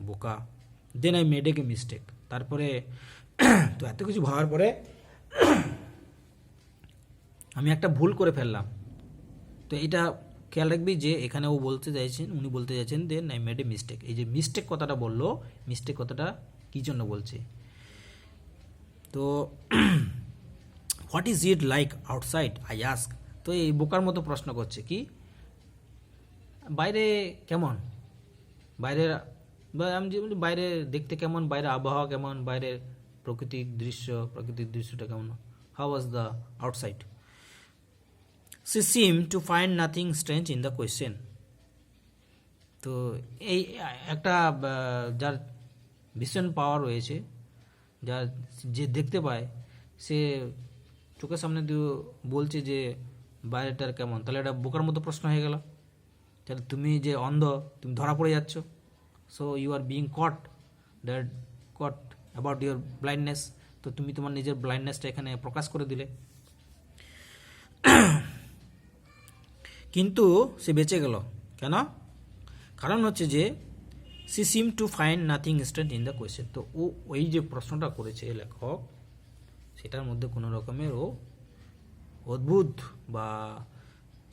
বোকা। Then I made a mistake. তারপরে তো এত কিছু ভাবার পরে আমি একটা ভুল করে ফেললাম। তো এটা খেয়াল রাখবি যে এখানে উনি বলতে চাইছেন then I made a mistake. এই যে মিস্টেক কথাটা বললো, মিস্টেক কথাটা কী জন্য বলছে? তো what is it like outside I ask. তো এই বোকার মতো প্রশ্ন করছে কি বাইরে কেমন, বাইরের আমি যে বলি বাইরে দেখতে কেমন, বাইরে আবহাওয়া কেমন, বাইরের প্রাকৃতিক দৃশ্যটা কেমন, how was the outside. She seem to find nothing strange in the question. তো এই একটা যার ভীষণ পাওয়ার রয়েছে, যার যে দেখতে পায় সে চোখের সামনে দিয়ে বলছে যে বাইরেটার কেমন, তাহলে এটা বোকার মতো প্রশ্ন হয়ে গেল। তাহলে তুমি যে অন্ধ, তুমি ধরা পড়ে যাচ্ছ। So you are being caught about your blindness. তো তুমি তোমার নিজের ব্লাইন্ডনেসটা এখানে প্রকাশ করে দিলে। কিন্তু সে বেঁচে গেল কেন? কারণ হচ্ছে যে she seem to find nothing strange in the question. তো ওই যে প্রশ্নটা করেছে লেখক, সেটার মধ্যে কোনো রকমের অদ্ভুত বা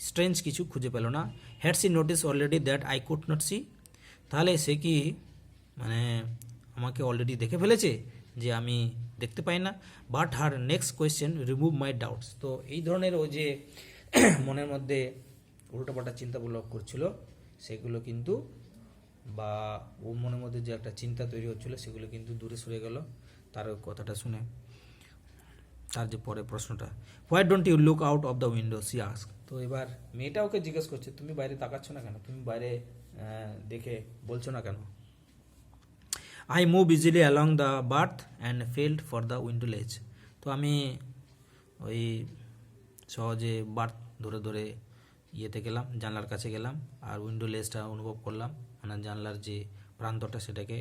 স্ট্রেঞ্জ কিছু খুঁজে পেল না। Had she notice already that I could not see. তাহলে সে কি মানে আমাকে অলরেডি দেখে ফেলেছে যে আমি দেখতে পাই না। But her next question remove my doubts. তো এই ধরনের ও যে মনের মধ্যে উল্টোপাল্টা চিন্তাগুলো করছিল সেগুলো কিন্তু, বা ও মনের মধ্যে যে একটা চিন্তা তৈরি হচ্ছিল সেগুলো কিন্তু দূরে সরে গেল তার কথাটা শুনে। তার যে পরে প্রশ্নটা, why don't you look out of the window she ask. তো এবার মেয়েটা ওকে জিজ্ঞেস করছে তুমি বাইরে তাকাচ্ছ না কেন, তুমি বাইরে দেখে বলছো না কেন। I move easily along the berth and felt for the window ledge. তো আমি ওই সহজে বার্থ ধরে ধরে ইয়েতে গেলাম, জানলার কাছে গেলাম, আর উইন্ডো লেজটা অনুভব করলাম, মানে জানলার যে প্রান্তটা সেটাকে।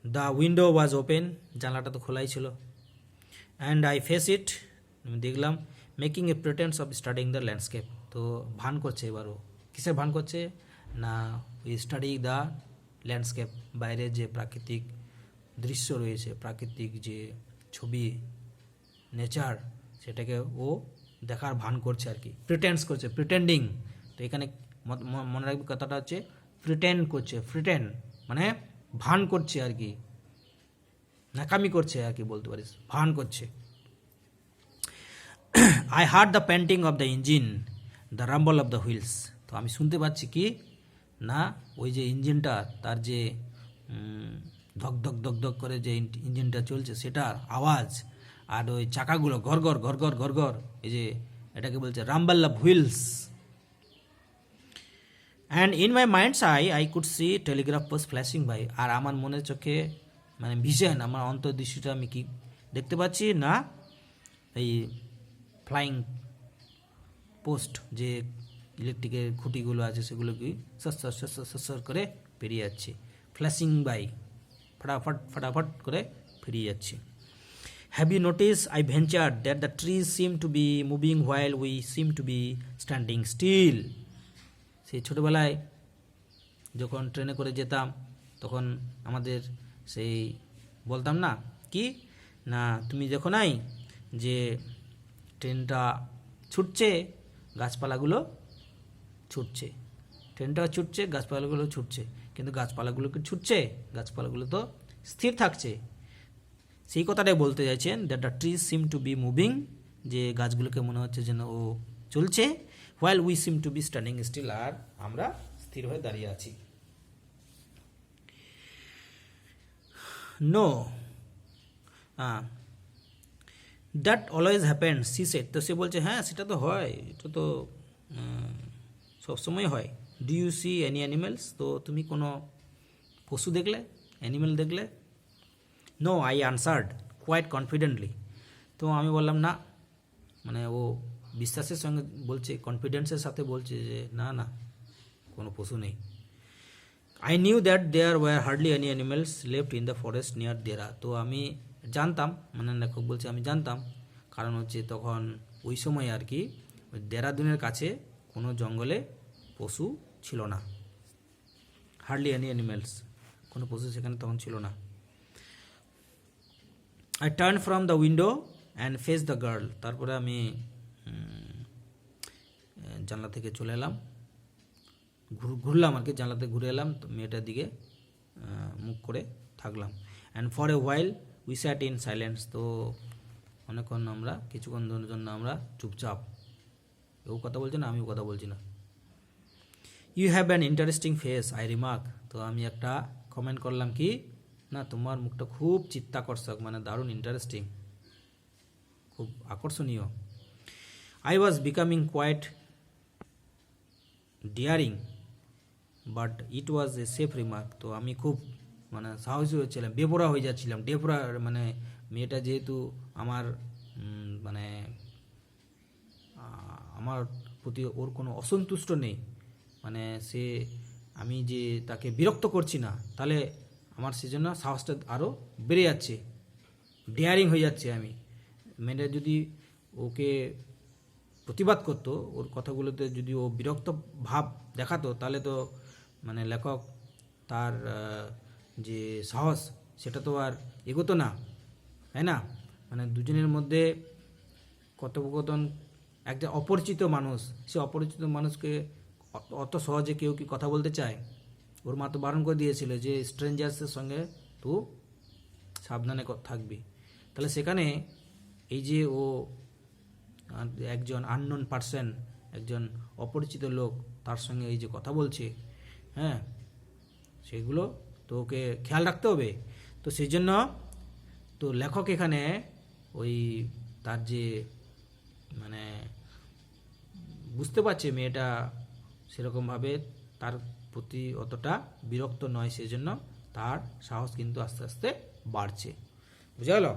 দ্য উইন্ডো ওয়াজ ওপেন, জানলাটা তো খোলাই ছিল। অ্যান্ড আই ফেস ইট, আমি দেখলাম, making A pretence of studying the landscape. তো ভান করছে এবারও, কিসের ভান করছে না ওই স্টাডি দ্য ল্যান্ডস্কেপ, বাইরের যে প্রাকৃতিক দৃশ্য রয়েছে, প্রাকৃতিক যে ছবি, নেচার, সেটাকে ও দেখার ভান করছে আর কি, প্রিটেন্স করছে, প্রিটেন্ডিং। তো এখানে মনে রাখবে কথাটা হচ্ছে প্রিটেন্ড করছে, প্রিটেন্ড মানে ভান করছে আর কি, নাকামি করছে আর কি বলতে পারিস, ভান করছে। I heard the panting of the engine, the rumble of the wheels. তো আমি শুনতে পাচ্ছি কি না ওই যে ইঞ্জিনটা, তার যে ধক ধক ধক ধক করে যে ইঞ্জিনটা চলছে সেটার আওয়াজ, আর ওই চাকাগুলো ঘর ঘর ঘর ঘর ঘর ঘর, এই যে এটাকে বলছে rumble of wheels. And in my minds I could see telegraph post flashing by. আর আমার মনের চোখে মানে ভিশন, আমার অন্তর্দৃষ্টিটা আমি কি দেখতে পাচ্ছি না, এই ফ্লাইং পোস্ট যে ইলেকট্রিকের খুঁটিগুলো আছে সেগুলো কি সর করে পেরিয়ে যাচ্ছে, ফ্ল্যাশিং বাই, ফটাফট ফটাফট করে পেরিয়ে যাচ্ছে। Have you notice I venture that the trees seem to be moving while we seem to be standing still. সেই ছোটোবেলায় যখন ট্রেনে করে যেতাম তখন আমাদের সেই বলতাম না কি না, তুমি দেখো নাই যে ট্রেনটা ছুটছে, গাছপালাগুলো ছুটছে, ট্রেনটাও ছুটছে, গাছপালাগুলো ছুটছে, কিন্তু গাছপালাগুলো কি ছুটছে? গাছপালাগুলো তো স্থির থাকছে। সেই কথাটাই বলতে চাইছেন, that the trees seem to be moving, যে গাছগুলোকে মনে হচ্ছে যেন ও চলছে, while we seem to be standing still, আর আমরা স্থির হয়ে দাঁড়িয়ে আছি। No that always happened she said. তো সে বলছে হ্যাঁ সেটা তো হয়, এটা তো সবসময় হয়। Do you see any animals. তো তুমি কোনো পশু দেখলে, অ্যানিমেল দেখলে? No I answered quite confidently. তো আমি বললাম না, মানে ও বিশ্বাসের সঙ্গে বলছে, কনফিডেন্সের সাথে বলছে যে না না কোনো পশু নেই। I knew that there were hardly any animals left in the forest near Dehra. তো আমি জানতাম, মানে লেখক বলছে আমি জানতাম, কারণ হচ্ছে তখন ওই সময় আর কি দেরাদুনের কাছে কোনো জঙ্গলে পশু ছিল না। হার্ডলি এনি অ্যানিমেলস, কোনো পশু সেখানে তখন ছিল না। I turn from the window and face the girl, তারপরে আমি জানলা থেকে চলে এলাম, ঘুরলাম আর কি, জানলাতে ঘুরে এলাম, তো মেয়েটার দিকে মুখ করে থাকলাম। And for a while we sat in silence, তো অনেকক্ষণ আমরা, কিছুক্ষণ জন্য আমরা চুপচাপ, কেউ কথা বলছে না, আমিও কথা বলছি না। You have an interesting face I remark, তো আমি একটা কমেন্ট করলাম কি না, তোমার মুখটা খুব চিত্তাকর্ষক, মানে দারুণ ইন্টারেস্টিং, খুব আকর্ষণীয়। I was becoming quite daring but it was a safe remark, তো আমি খুব মানে সাহসী হচ্ছিলাম, বেপরা হয়ে যাচ্ছিলাম, ডেপরা, মানে মেয়েটা যেহেতু আমার মানে আমার প্রতি ওর কোনো অসন্তুষ্ট নেই, মানে সে, আমি যে তাকে বিরক্ত করছি না, তাহলে আমার সেজন্য সাহসটা আরও বেড়ে যাচ্ছে, ডেয়ারিং হয়ে যাচ্ছে আমি। মেয়েটা যদি ওকে প্রতিবাদ করতো, ওর কথাগুলোতে যদি ও বিরক্ত ভাব দেখাতো, তাহলে তো মানে লেখক তার যে সাহস সেটা তো আর এগোতো না, তাই না? মানে দুজনের মধ্যে কথোপকথন, একটা অপরিচিত মানুষ, সে অপরিচিত মানুষকে অত সহজে কেউ কি কথা বলতে চায়? ওর মা তো বারণ করে দিয়েছিল যে স্ট্রেঞ্জার্সের সঙ্গে তো সাবধানে থাকবি। তাহলে সেখানে এই যে ও একজন আননোন পার্সন, একজন অপরিচিত লোক, তার সঙ্গে এই যে কথা বলছে, হ্যাঁ, সেগুলো তো ওকে খেয়াল রাখতে হবে। তো সেই জন্য তো লেখক এখানে ওই তার যে মানে বুঝতে পারছে মেয়েটা সেরকমভাবে তার প্রতি অতটা বিরক্ত নয়, সেই জন্য তার সাহস কিন্তু আস্তে আস্তে বাড়ছে, বুঝা গেল?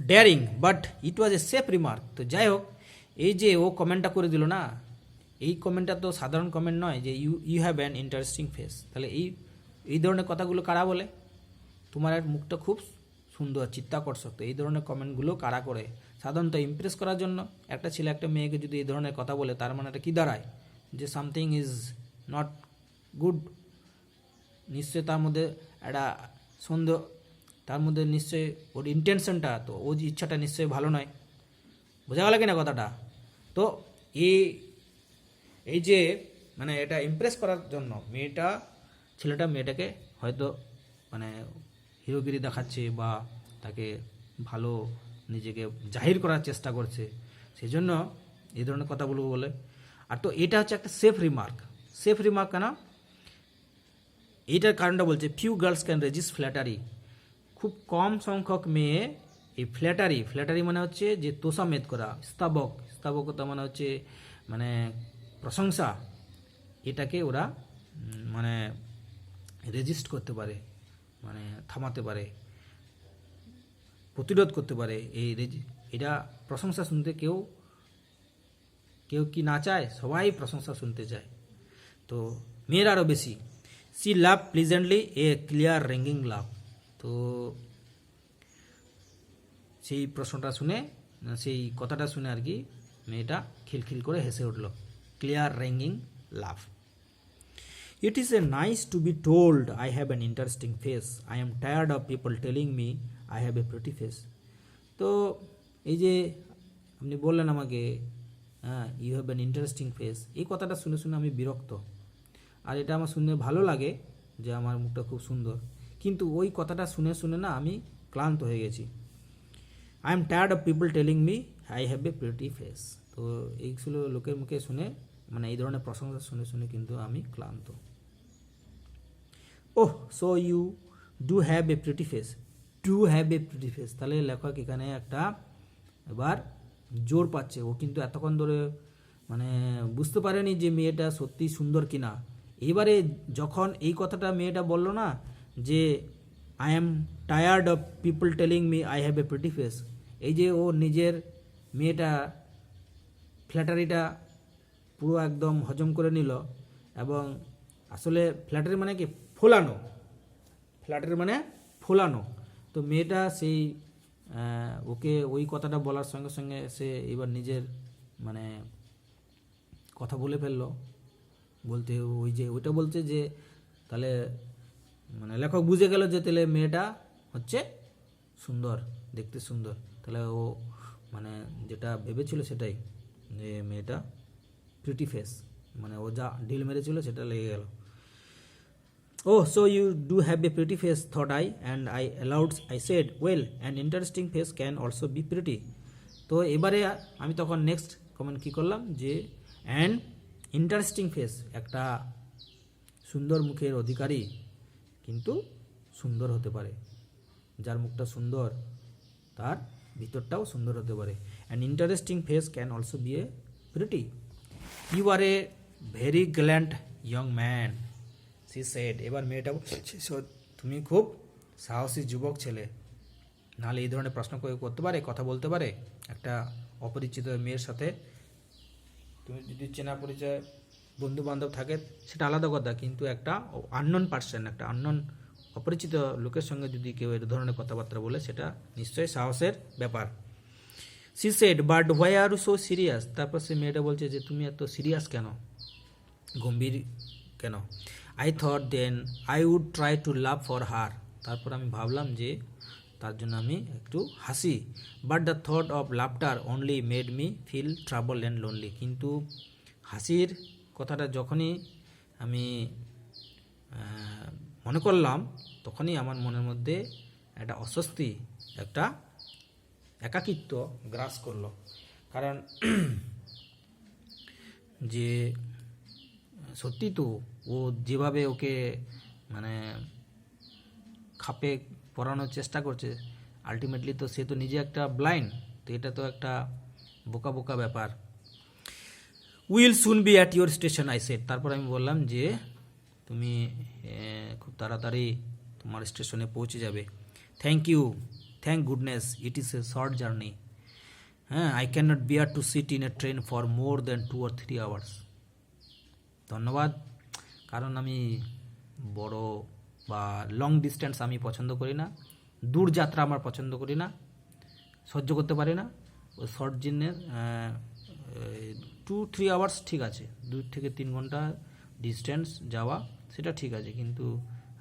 Daring but it was a safe remark, তো যাই হোক, এই যে ও কমেন্টটা করে দিল না, এই কমেন্টটা তো সাধারণ কমেন্ট নয় যে you have an interesting face, তাহলে এই ধরনের কথাগুলো কারা বলে? তোমার মুখটা খুব সুন্দর, চিত্তাকর্ষক, তো এই ধরনের কমেন্টগুলো কারা করে? সাধারণত ইমপ্রেস করার জন্য। একটা ছেলে একটা মেয়েকে যদি এই ধরনের কথা বলে, তার মানে এটা কী দাঁড়ায়? যে সামথিং ইজ নট গুড, নিশ্চয়ই তার মধ্যে একটা সন্দেহ, তার মধ্যে নিশ্চয়ই ওর ইন্টেনশনটা, তো ওর ইচ্ছাটা নিশ্চয়ই ভালো নয়। বোঝা গেল কিনা কথাটা? তো এই যে মানে এটা ইমপ্রেস করার জন্য ছেলেটা মেয়েটাকে হয়তো মানে হিরোগিরি দেখাচ্ছে, বা তাকে ভালো নিজেকে জাহির করার চেষ্টা করছে, সেই জন্য এই ধরনের কথাগুলো বলে। আর তো এটা হচ্ছে একটা সেফ রিমার্ক। সেফ রিমার্ক কেন? এইটার কারণটা বলছে, few girls can resist flattery, খুব কম সংখ্যক মেয়ে এই ফ্ল্যাটারি মানে হচ্ছে যে তোষামেদ করা, স্থাবকতা মানে হচ্ছে মানে প্রশংসা, এটাকে ওরা মানে রেজিস্ট করতে পারে, মানে থামাতে পারে, প্রতিরোধ করতে পারে। এটা প্রশংসা শুনতে কেউ কি না চায়? সবাই প্রশংসা শুনতে চায়, তো মেয়েরা আরও বেশি। সি লাভ প্লিজেন্টলি এ ক্লিয়ার রিঙ্গিং লাভ, তো সেই প্রশ্নটা শুনে, সেই কথাটা শুনে আর কি মেয়েটা খিলখিল করে হেসে উঠল। Clear ringing laugh. It is a nice to be told I have an interesting face, I am tired of people telling me I have a pretty face. তো এই যে আপনি বললেন আমাকে, হ্যাঁ, you have an interesting face, এই কথাটা শুনে শুনে আমি বিরক্ত, আর এটা আমার শুনে ভালো লাগে যে আমার মুখটা খুব সুন্দর, কিন্তু ওই কথাটা শুনে শুনে না আমি ক্লান্ত হয়ে গেছি। I am tired of people telling me I have a pretty face, তো এইগুলো লোকের মুখে শুনে, মানে এই ধরনের প্রশংসা শুনে শুনে কিন্তু আমি ক্লান্ত। Oh, so you do have a pretty face, তাহলে লেখক এখানে একটা এবার জোর পাচ্ছে। ও কিন্তু এতক্ষণ ধরে মানে বুঝতে পারেনি যে মেয়েটা সত্যি সুন্দর কিনা। এবারে যখন এই কথাটা মেয়েটা বলল না, যে I am tired of people telling me I have a pretty face, এই যে ও নিজের মেয়েটা ফ্ল্যাটারিটা পুরো একদম হজম করে নিল, এবং আসলে ফ্ল্যাটারি মানে কি? ফোলানো। তো মেয়েটা সেই ওকে ওই কথাটা বলার সঙ্গে সঙ্গে সে এবার নিজের মানে কথা বলে ফেললো, বলতে ওই যে ওইটা বলছে যে তাহলে মানে লেখক বুঝে গেল যে তাহলে মেয়েটা হচ্ছে সুন্দর, দেখতে সুন্দর, তাহলে ও মানে যেটা ভেবেছিল সেটাই, যে মেয়েটা প্রিটি ফেস, মানে ও যা ডিল মেরেছিল সেটা লেগে গেল। Oh, so you do have a pretty face, thought I, and I said, well, an interesting face can also be pretty. তো এবারে আমি তখন নেক্সট কমেন্ট কী করলাম যে অ্যান্ড ইন্টারেস্টিং ফেস, একটা সুন্দর মুখের অধিকারী কিন্তু সুন্দর হতে পারে, যার মুখটা সুন্দর তার ভিতরটাও সুন্দর হতে পারে। And interesting face can also be a pretty. You are a very gallant young man, she said. এবার মেয়েটা তুমি খুব সাহসী যুবক ছেলে। নাহলে এই ধরনের প্রশ্ন কেউ করতে পারে, কথা বলতে পারে একটা অপরিচিত মেয়ের সাথে? তুমি যদি চেনা পরিচয় বন্ধু বান্ধব থাকে সেটা আলাদা কথা, কিন্তু একটা আননোন পার্সন, একটা আননোন অপরিচিত লোকের সঙ্গে যদি কেউ এই ধরনের কথাবার্তা বলে সেটা নিশ্চয়ই সাহসের ব্যাপার। She said, but why are you so serious? তারপর সে মেয়েটা বলছে যে তুমি এত সিরিয়াস কেন, গম্ভীর কেন? I thought then I would try to love for her. তারপর আমি ভাবলাম যে তার জন্য আমি একটু হাসি। But the thought of laughter only made me feel trouble and lonely. কিন্তু হাসির কথাটা যখনই আমি মনে করলাম তখনই আমার মনের মধ্যে একটা অস্বস্তি, একটা একাকিত্ব গ্রাস করলো। কারণ যে সত্যি তো ও যেভাবে ওকে মানে খাপে পড়ানোর চেষ্টা করছে, আলটিমেটলি তো সে তো নিজে একটা ব্লাইন্ড, তো এটা তো একটা বোকা বোকা ব্যাপার। Will soon B at your station, I said. তারপর আমি বললাম যে তুমি খুব তাড়াতাড়ি তোমার স্টেশনে পৌঁছে যাবে। Thank you, thank goodness, it is a short journey. হ্যাঁ, I can not bear to sit in a train for more than 2 or 3 hours। ধন্যবাদ, কারণ আমি বড় বা লং ডিস্টেন্স আমি পছন্দ করি না, দূর যাত্রা আমার পছন্দ করি না, সহ্য করতে পারি না। ওই শর্ট জিনের 2-3 hours ঠিক আছে, 2 থেকে 3 ঘন্টা ডিস্টেন্স যাওয়া সেটা ঠিক আছে, কিন্তু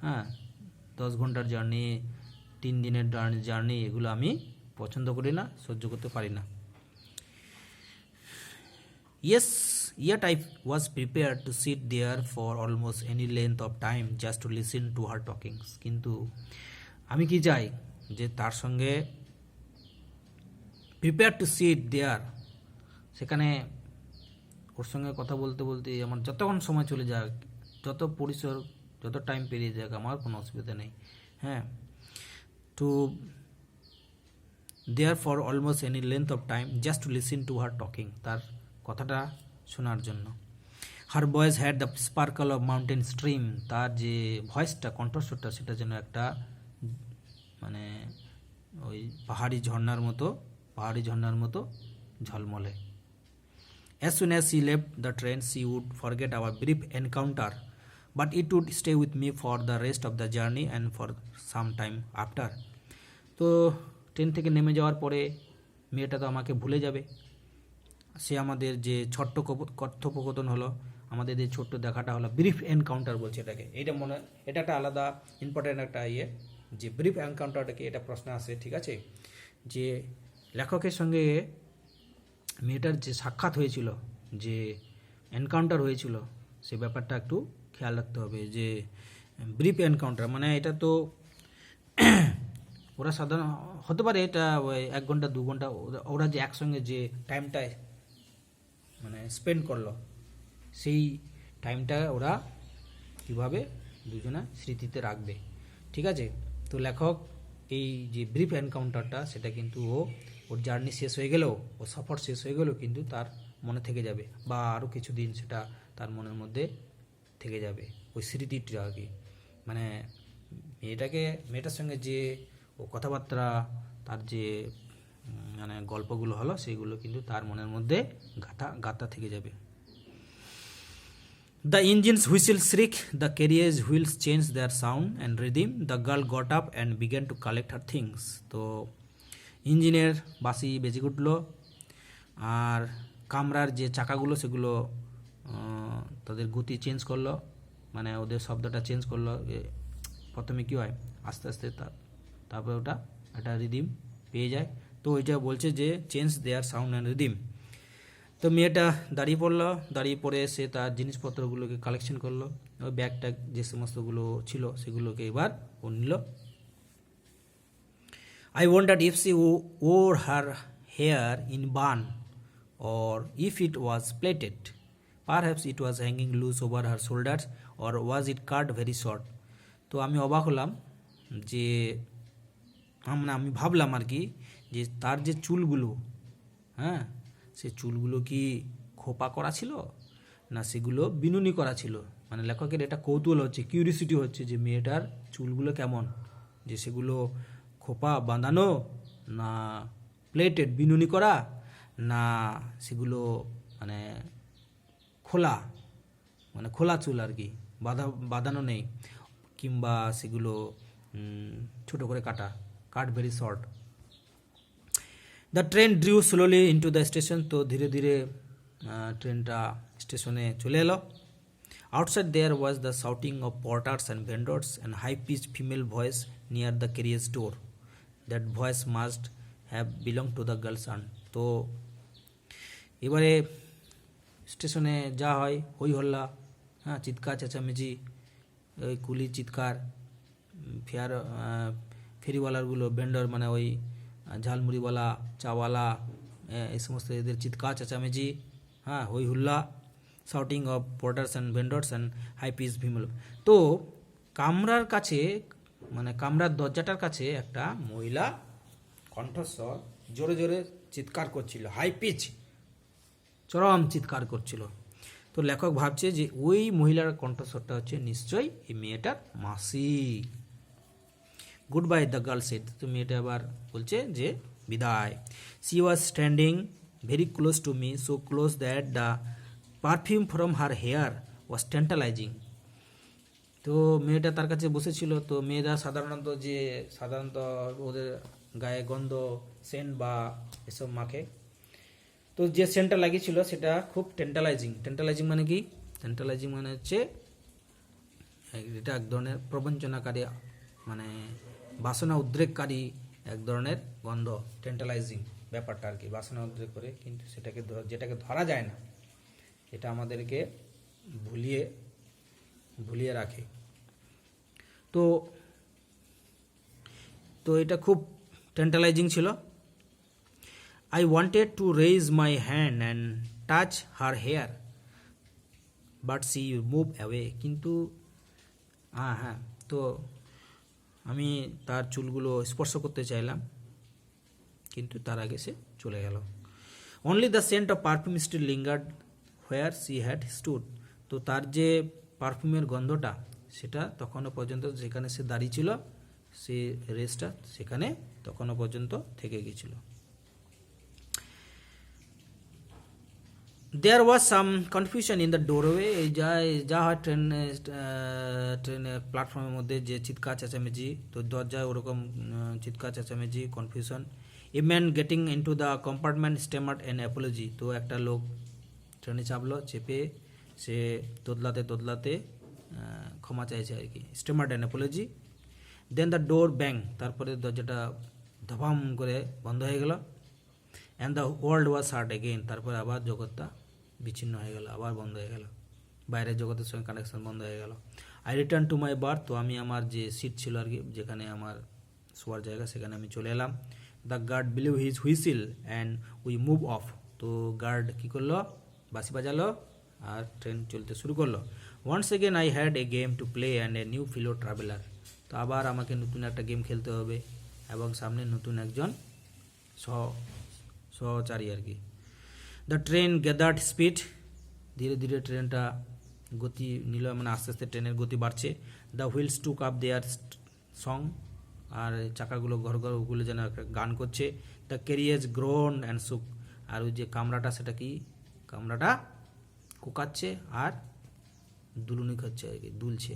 হ্যাঁ 10 ঘন্টার জার্নি, 3 দিনের জার্নি এগুলো আমি পছন্দ করি না, সহ্য করতে পারি না। Yes, yet I was prepared to sit there for almost any length of time just to listen to her talkings. কিন্তু আমি কি চাই যে তার সঙ্গে প্রিপেয়ার টু সিট দেয়ার, সেখানে ওর সঙ্গে কথা বলতে বলতে আমার যতক্ষণ সময় চলে যাক, যত পরিসর, যত টাইম পেরিয়ে যাক, আমার কোনো অসুবিধা নেই। হ্যাঁ, to there for almost any length of time just to listen to her talking, তার কথাটা শোনার জন্য। Her voice had the sparkle of mountain stream, তার যে ভয়েসটা, কণ্ঠস্বরটা, সেটা যেন একটা মানে ওই পাহাড়ি ঝর্ণার মতো ঝলমলে। As soon as she left the train, she would forget our brief encounter, but it would stay with me for the rest of the journey and for some time after. তো ট্রেন থেকে নেমে যাওয়ার পরে মেয়েটা তো আমাকে ভুলে যাবে, সে আমাদের যে ছোট্ট কথোপকথন হলো, আমাদের যে ছোট্ট দেখাটা হলো, ব্রিফ এনকাউন্টার বলছে এটাকে, এটা একটা আলাদা ইম্পর্টেন্ট একটা যে ব্রিফ এনকাউন্টারটাকে, এটা প্রশ্ন আসে, ঠিক আছে, যে লেখকের সঙ্গে মেয়েটার যে সাক্ষাৎ হয়েছিল, যে এনকাউন্টার হয়েছিল, সে ব্যাপারটা একটু খেয়াল রাখতে হবে। যে ব্রিফ এনকাউন্টার মানে এটা তো ওরা সাধারণ হতে পারে, এটা 1 ঘন্টা 2 ঘন্টা, ওরা যে একসঙ্গে যে টাইমটায় মানে স্পেন্ড করলো, সেই টাইমটা ওরা কীভাবে দুজনে স্মৃতিতে রাখবে, ঠিক আছে। তো লেখক এই যে ব্রিফ এনকাউন্টারটা, সেটা কিন্তু ওর জার্নি শেষ হয়ে গেলেও, ও সফর শেষ হয়ে গেলেও কিন্তু তার মনে থেকে যাবে, বা আরও কিছুদিন সেটা তার মনের মধ্যে থেকে যাবে, ওই স্মৃতিটা আর কি। মানে মেয়েটার সঙ্গে যে ও কথাবার্তা, তার যে মানে গল্পগুলো হলো, সেইগুলো কিন্তু তার মনের মধ্যে গাঁথা থেকে যাবে। The engine's whistle shriek, the carriage wheels changed their sound and rhythm. The girl got up and began to collect her things. তো ইঞ্জিনের বাঁশি বেজে উঠল, আর কামরার যে চাকাগুলো সেগুলো তাদের গতি চেঞ্জ করলো, মানে ওদের শব্দটা চেঞ্জ করলো। প্রথমে কী হয়, আস্তে আস্তে তারপরে ওটা একটা রিদিম পেয়ে যায়। তো ওইটা বলছে যে change their sound and rhythm. তো মেয়েটা দাঁড়িয়ে পড়লো, দাঁড়িয়ে পড়ে সে তার জিনিসপত্রগুলোকে কালেকশন করলো, ওই ব্যাগটা যে সমস্তগুলো ছিল সেগুলোকে এবার ও নিল। I wondered if she wore her hair in bun or if it was plaited. Perhaps it was hanging loose over her shoulders or was it cut very short. তো আমি অবাক হলাম যে আমি ভাবলাম আর কি যে তার যে চুলগুলো, হ্যাঁ, সে চুলগুলো কি খোপা করা ছিল না সেগুলো বিনুনি করা ছিল। মানে লেখকের এটা কৌতূহল হচ্ছে, কিউরিসিটি হচ্ছে যে মেয়েটার চুলগুলো কেমন, যে সেগুলো খোপা বাঁধানো না প্লেটেড বিনুনি করা, না সেগুলো মানে খোলা, মানে খোলা চুল আর কি, বাঁধানো নেই, কিংবা সেগুলো ছোটো করে cut very short. The train drew slowly into the station. তো ধীরে ধীরে ট্রেনটা স্টেশনে চলে এলো। Outside there was the shouting of porters and vendors and high pitch female voice near the carriers door. That voice must have belong to the girl's আর্ন। তো এবারে স্টেশনে যা হয় হই হল্লা, হ্যাঁ, চিৎকার চেঁচামেচি, ওই কুলি চিৎকার, ফেরিওয়ালারগুলো, ভেন্ডর মানে ওই ঝালমুড়িওয়ালা, চাওয়ালা, এই সমস্ত এদের চিৎকার চেঁচামেচি, হ্যাঁ, হই হুল্লা, shouting of porters and vendors and high pitch female. তো কামরার কাছে, মানে কামরার দরজাটার কাছে একটা মহিলা কণ্ঠস্বর জোরে জোরে চিৎকার করছিল, হাই পিচ, চরম চিৎকার করছিল। তো লেখক ভাবছে যে ওই মহিলার কণ্ঠস্বরটা হচ্ছে নিশ্চয়ই এই মেয়েটার মাসি। Goodbye the girl said. তো মেয়েটা আবার বলছে যে বিদায়। She was standing very close to me, so close that the perfume from her hair was tantalising. তো মেয়েটা তার কাছে বসেছিল। তো মেয়েরা সাধারণত ওদের গায়ে গন্ধ, সেন্ট বা এসব মাখে। তো যে সেন্টটা লাগিয়েছিল সেটা খুব টেন্টালাইজিং মানে কি? টেন্টালাইজিং মানে হচ্ছে এটা এক ধরনের প্রবঞ্চনাকারী, মানে বাসনা উদ্রেককারী এক ধরনের গন্ধ। টেন্টালাইজিং ব্যাপারটা আর কি, বাসনা উদ্রেক করে, কিন্তু যেটাকে ধরা যায় না, এটা আমাদেরকে ভুলিয়ে রাখে। তো এটা খুব টেন্টালাইজিং ছিল। I wanted to raise my hand and touch her hair, but she moved away. কিন্তু হ্যাঁ, তো আমি তার চুলগুলো স্পর্শ করতে চাইলাম, কিন্তু তার আগে সে চলে গেল। Only the scent of perfume still lingered where she had stood. তো তার যে পারফিউমের গন্ধটা সেটা তখনও পর্যন্ত যেখানে সে দাঁড়িয়ে ছিল, সে রেসটা সেখানে তখনও পর্যন্ত থেকে গিয়েছিল। There was some confusion in the doorway. যা হয় ট্রেনে প্ল্যাটফর্মের মধ্যে যে চিৎকার চেঁচামেচি, তো দরজায় ওরকম চিৎকার চেঁচামেচি, confusion. A man getting into the compartment stammered an apology. তো একটা লোক ট্রেনে চাপলো, চেপে সে তোদলাতে ক্ষমা চাইছে আর কি, stammered an apology. Then the door bang, তারপরে দরজাটা ধপাম করে বন্ধ হয়ে গেল। And the world was shut again, তারপরে আবার জগৎটা বিচ্ছিন্ন হয়ে গেল, আবার বন্ধ হয়ে গেল, বাইরের জগতের সঙ্গে কানেকশন বন্ধ হয়ে গেল। I return to my birth. তো আমি আমার যে সিট ছিল আর কি, যেখানে আমার শোয়ার জায়গা, সেখানে আমি চলে এলাম। The guard believe his whistle and we move off. তো গার্ড কী করলো, বাঁশি বাজালো আর ট্রেন চলতে শুরু করলো। Once again I had a game to play and a new fellow traveller. তো আবার আমাকে নতুন একটা গেম খেলতে হবে এবং সামনে নতুন একজন সহচারী আর কি। The train gathered speed. ধীরে ধীরে ট্রেনটা গতি নিল, মানে আস্তে আস্তে ট্রেনের গতি বাড়ছে। The wheels took up their song, আর চাকাগুলো ঘর ওগুলো যেন একটা গান করছে। The carriers groan and shook. আর ওই যে কামরাটা, সেটা কি, কামরাটা কোকাচ্ছে আর দুলুনি খাচ্ছে আর কি, দুলছে।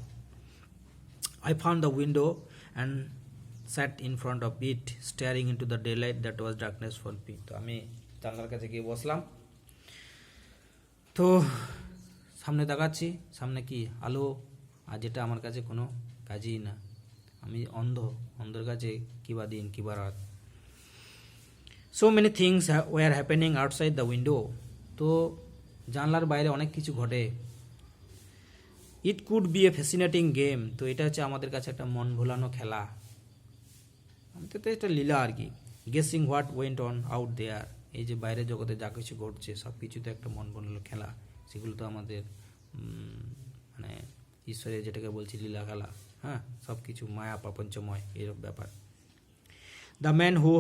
I found the window and sat in front of it, staring into the daylight that was darkness for me. তো আমি জানলার কাছে গিয়ে বসলাম। তো সামনে তাকাচ্ছি, সামনে কি আলো, আর যেটা আমার কাছে কোনো কাজই না, আমি অন্ধর কাছে কিবা দিন কিবা রাত। So many things war happening outside the window, তো জানলার বাইরে অনেক কিছু ঘটে। It could B A fascinating game, তো এটা হচ্ছে আমাদের কাছে একটা মন ভোলানো খেলা, আমাদের তো একটা লীলা আর কি। Guessing what went on out there, এই যে বাইরের জগতে যা কিছু ঘটছে সব কিছু তো একটা মন ভোলানো খেলা, সেগুলো তো আমাদের মানে ঈশ্বরের যেটাকে বলছি লীলা খেলা, হ্যাঁ, সব কিছু মায়া প্রপঞ্চময় এরকম ব্যাপার। The man who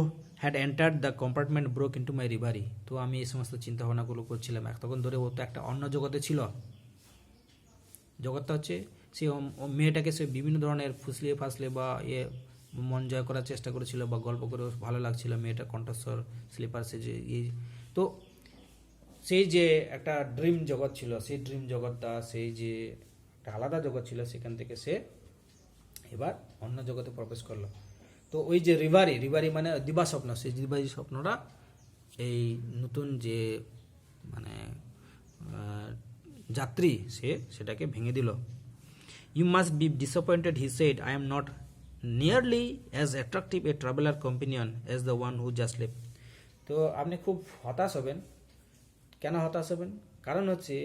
had entered the compartment broke into my reverie, তো আমি এই সমস্ত চিন্তাভাবনাগুলো করছিলাম তখন ধরে, ও তো একটা অন্য জগতে ছিল। জগৎটা হচ্ছে সে মেয়েটাকে সে বিভিন্ন ধরনের ফুসলিয়ে ফাসলে বা মন জয় করার চেষ্টা করেছিল, বা গল্প করে ভালো লাগছিল মেয়েটা কণ্ঠস্বর স্লিপার সে যে তো সেই যে একটা ড্রিম জগৎ ছিল, সেই ড্রিম জগৎটা, সেই যে একটা আলাদা জগৎ ছিল, সেখান থেকে সে এবার অন্য জগতে প্রবেশ করলো। তো ওই যে রিভারি মানে দিবা স্বপ্ন, সেই দিবাই স্বপ্নটা এই নতুন যে মানে যাত্রী সেটাকে ভেঙে দিল। You must be disappointed, he said, I am not nearly as attractive a traveller companion as the one who just left. তো আপনি খুব হতাশ হবেন। কেন হতাশ হবেন? কারণ হচ্ছে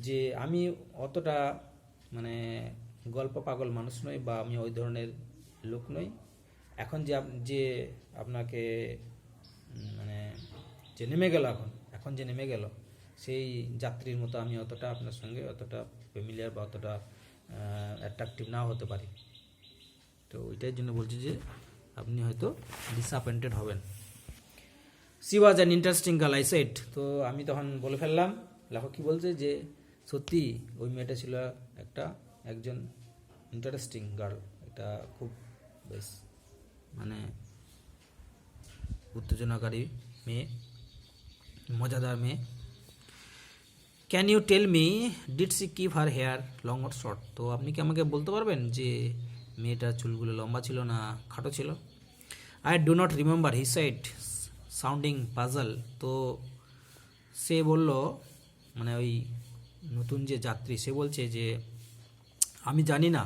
যে আমি অতটা মানে গল্প পাগল মানুষ নই, বা আমি ওই ধরনের লোক নই। এখন যে আপনাকে মানে যে নেমে গেল, এখন যে নেমে গেল, সেই যাত্রীর মতো আমি অতটা আপনার সঙ্গে অতটা ফ্যামিলিয়ার বা অতটা অ্যাট্রাকটিভ নাও হতে পারি। তো ওইটার জন্য বলছি যে আপনি হয়তো ডিসঅ্যাপয়েন্টেড হবেন। C was an interesting girl, I said, তো আমি তখন বলে ফেললাম, লেখক কি বলছে যে সত্যি ওই মেয়েটা ছিল একজন ইন্টারেস্টিং গার্ল, এটা খুব বেশ মানে উত্তেজনাকারী মেয়ে, মজাদার মেয়ে। Can you tell me did she keep her hair long or short, তো আপনি কি আমাকে বলতে পারবেন যে মেয়েটার চুলগুলো লম্বা ছিল না খাটো ছিল? I do not remember, he said sounding puzzle, তো সে বলল, মানে ওই নতুন যে যাত্রী সে বলছে যে আমি জানি না।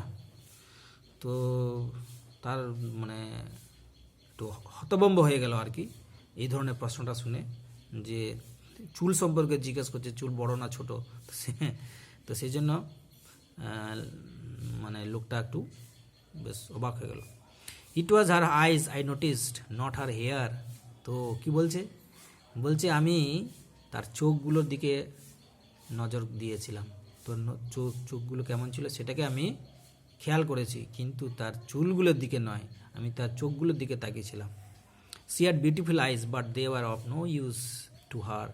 তো তার মানে একটু হতভম্ব হয়ে গেল আর কি এই ধরনের প্রশ্নটা শুনে, যে চুল সম্পর্কে জিজ্ঞেস করছে, চুল বড় না ছোট, তো সেই জন্য মানে লোকটা একটু বেশ অবাক হয়ে গেল। It was her eyes I noticed, not her hair, তো কি বলছে আমি তার চোখগুলোর দিকে নজর দিয়েছিলাম, তো চোখগুলো কেমন ছিল সেটাকে আমি খেয়াল করেছি, কিন্তু তার চুলগুলোর দিকে নয়, আমি তার চোখগুলোর দিকে তাকিয়েছিলাম। She had beautiful eyes but they were of no use to her,